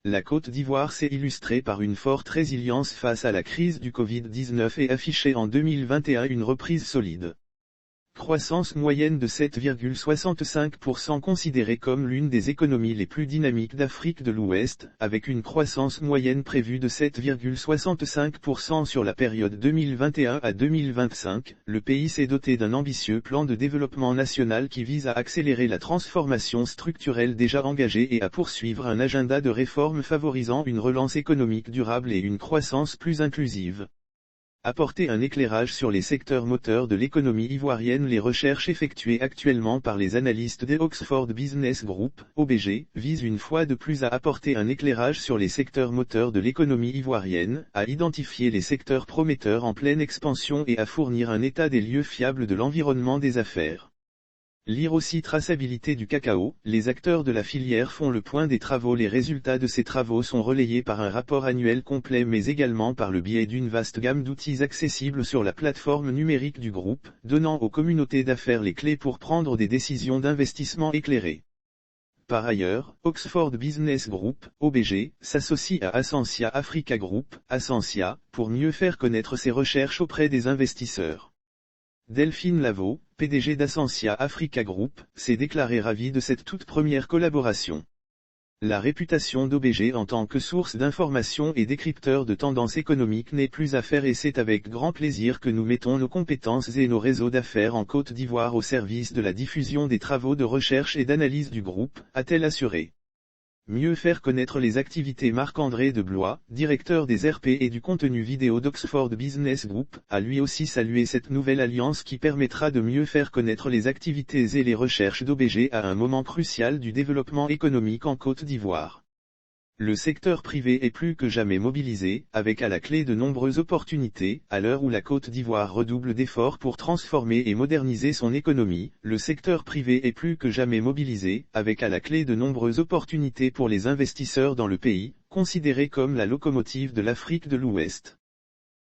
La Côte d'Ivoire s'est illustrée par une forte résilience face à la crise du Covid-19 et affichait en 2021 une reprise solide. Croissance moyenne de 7,65% considérée comme l'une des économies les plus dynamiques d'Afrique de l'Ouest, avec une croissance moyenne prévue de 7,65% sur la période 2021 à 2025, le pays s'est doté d'un ambitieux plan de développement national qui vise à accélérer la transformation structurelle déjà engagée et à poursuivre un agenda de réformes favorisant une relance économique durable et une croissance plus inclusive. Apporter un éclairage sur les secteurs moteurs de l'économie ivoirienne. Les recherches effectuées actuellement par les analystes de Oxford Business Group, OBG, visent une fois de plus à apporter un éclairage sur les secteurs moteurs de l'économie ivoirienne, à identifier les secteurs prometteurs en pleine expansion et à fournir un état des lieux fiable de l'environnement des affaires. Lire aussi traçabilité du cacao, les acteurs de la filière font le point des travaux. Les résultats de ces travaux sont relayés par un rapport annuel complet mais également par le biais d'une vaste gamme d'outils accessibles sur la plateforme numérique du groupe, donnant aux communautés d'affaires les clés pour prendre des décisions d'investissement éclairées. Par ailleurs, Oxford Business Group, OBG, s'associe à Ascensia Africa Group, Ascensia, pour mieux faire connaître ses recherches auprès des investisseurs. Delphine Lavaux, PDG d'Ascensia Africa Group, s'est déclarée ravie de cette toute première collaboration. La réputation d'OBG en tant que source d'information et décrypteur de tendances économiques n'est plus à faire et c'est avec grand plaisir que nous mettons nos compétences et nos réseaux d'affaires en Côte d'Ivoire au service de la diffusion des travaux de recherche et d'analyse du groupe, a-t-elle assuré. Mieux faire connaître les activités. Marc-André de Blois, directeur des RP et du contenu vidéo d'Oxford Business Group, a lui aussi salué cette nouvelle alliance qui permettra de mieux faire connaître les activités et les recherches d'OBG à un moment crucial du développement économique en Côte d'Ivoire. Le secteur privé est plus que jamais mobilisé, avec à la clé de nombreuses opportunités. À l'heure où la Côte d'Ivoire redouble d'efforts pour transformer et moderniser son économie, le secteur privé est plus que jamais mobilisé, avec à la clé de nombreuses opportunités pour les investisseurs dans le pays, considéré comme la locomotive de l'Afrique de l'Ouest.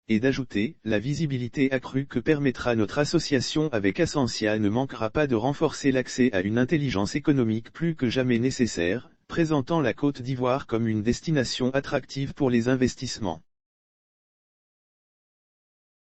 Et d'ajouter, la visibilité accrue que permettra notre association avec Ascensia ne manquera pas de renforcer l'accès à une intelligence économique plus que jamais nécessaire, présentant la Côte d'Ivoire comme une destination attractive pour les investissements.